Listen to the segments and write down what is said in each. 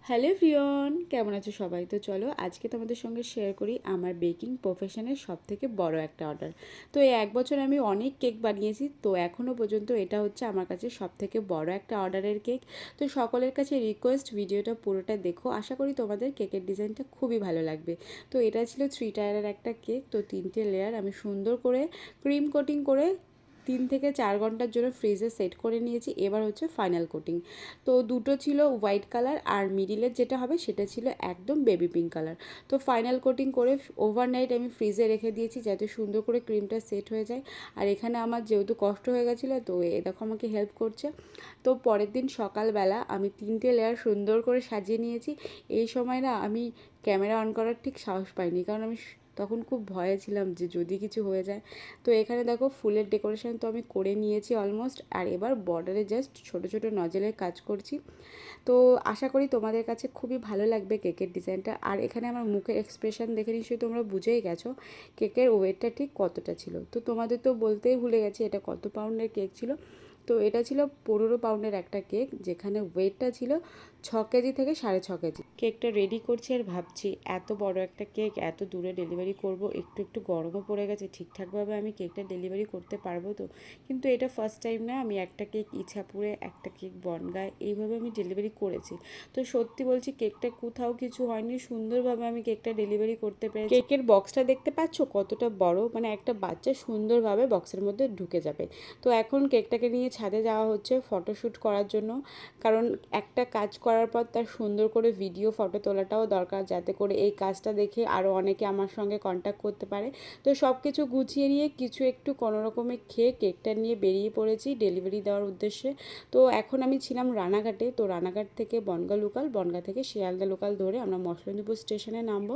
Hello everyone, কেমন আছো সবাই? তো চলো আজকে তোমাদের সঙ্গে শেয়ার করি আমার বেকিং প্রফেশনের সবথেকে বড় একটা অর্ডার। তো এই 1 বছর আমি অনেক কেক বানিয়েছি, তো এখনও পর্যন্ত এটা হচ্ছে আমার কাছে সবথেকে বড় একটা অর্ডারের কেক। তো সকলের কাছে রিকোয়েস্ট, ভিডিওটা পুরোটা দেখো, আশা করি তোমাদের কেকের ডিজাইনটা খুবই ভালো লাগবে। তো এটা ছিল 3 টায়ারের একটা কেক। তো 3টে লেয়ার আমি সুন্দর করে ক্রিম কোটিং করে 3 থেকে 4 ঘন্টার জন্য ফ্রিজে সেট করে নিয়েছি। এবার হচ্ছে ফাইনাল কোটিং। তো দুটো ছিল হোয়াইট কালার, আর মিডিলের যেটা হবে সেটা ছিল একদম বেবি পিঙ্ক কালার। তো ফাইনাল কোটিং করে ওভারনাইট আমি ফ্রিজে রেখে দিয়েছি যাতে সুন্দর করে ক্রিমটা সেট হয়ে যায়। আর এখানে আমার যেহেতু কষ্ট হয়ে গেছিলো, তো এ দেখো আমাকে হেল্প করছে। তো পরের দিন সকালবেলা আমি 3টে লেয়ার সুন্দর করে সাজিয়ে নিয়েছি। এই সময় না আমি ক্যামেরা অন করার ঠিক সাহস পাইনি, কারণ আমি তখন খুব ভয়ে ছিলাম যে যদি কিছু হয়ে যায়। তো এখানে দেখো ফুলের ডেকোরেশন তো আমি করে নিয়েছি অলমোস্ট, আর এবার বর্ডারে জাস্ট ছোট ছোট নজেলের কাজ করছি। তো আশা করি তোমাদের কাছে খুবই ভালো লাগবে কেকের ডিজাইনটা। আর এখানে আমার মুখের এক্সপ্রেশন দেখে নিশ্চয়ই তোমরা বুঝেই গেছো কেকের ওয়েটটা ঠিক কতটা ছিল। তো তোমাদের তো বলতেই ভুলে গেছি এটা কত পাউন্ডের কেক ছিল। তো এটা ছিল 15 পাউন্ডের একটা কেক, যেখানে ওয়েটটা ছিল 6 কেজি থেকে 6.5 কেজি। কেকটা রেডি করছি আর ভাবছি এত বড় একটা কেক এত দূরে ডেলিভারি করব, একটু একটু গরমও পড়ে গেছে, ঠিকঠাকভাবে আমি কেকটা ডেলিভারি করতে পারবো তো? কিন্তু এটা ফার্স্ট টাইম না, আমি একটা কেক ইছাপুরে, একটা কেক বনগাঁয়, এইভাবে আমি ডেলিভারি করেছি। তো সত্যি বলছি কেকটা কোথাও কিছু হয়নি, সুন্দরভাবে আমি কেকটা ডেলিভারি করতে পেরেছি। কেকের বক্সটা দেখতে পাচ্ছ কতটা বড়, মানে একটা বাচ্চা সুন্দরভাবে বক্সের মধ্যে ঢুকে যাবে। তো এখন কেকটাকে নিয়ে ছাদে যাওয়া হচ্ছে ফটোশ্যুট করার জন্য, কারণ একটা কাজ করার পর তার সুন্দর করে ভিডিও ফটো তোলাটাও দরকার, যাতে করে এই কাজটা দেখে আরও অনেকে আমার সঙ্গে কন্ট্যাক্ট করতে পারে। তো সব কিছু গুছিয়ে নিয়ে কিছু একটু কোনোরকমে খেয়ে কেকটা নিয়ে বেরিয়ে পড়েছি ডেলিভারি দেওয়ার উদ্দেশ্যে। তো এখন আমি ছিলাম রানাঘাটে। তো রানাঘাট থেকে বনগাঁ লোকাল, বনগাঁ থেকে শিয়ালদা লোকাল ধরে আমরা মশলন্দীপুর স্টেশনে নামবো।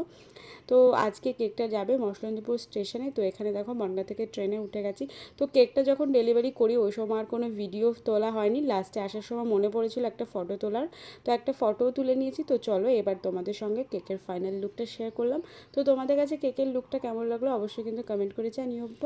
তো আজকে কেকটা যাবে মশলন্দীপুর স্টেশনে। তো এখানে দেখো বনগাঁ থেকে ট্রেনে উঠে গেছি। তো কেকটা যখন ডেলিভারি করি ওই সময় আর কোনো ভিডিও তোলা হয়নি, লাস্টে আসার সময় মনে পড়েছিল একটা ফটো তোলার, তো একটা ফটোও তুলে নিয়েছি। তো চলো এবার তোমাদের সঙ্গে কেকের ফাইনাল লুকটা শেয়ার করলাম। তো তোমাদের কাছে কেকের লুকটা কেমন লাগলো অবশ্যই কিন্তু কমেন্ট করে জানিও।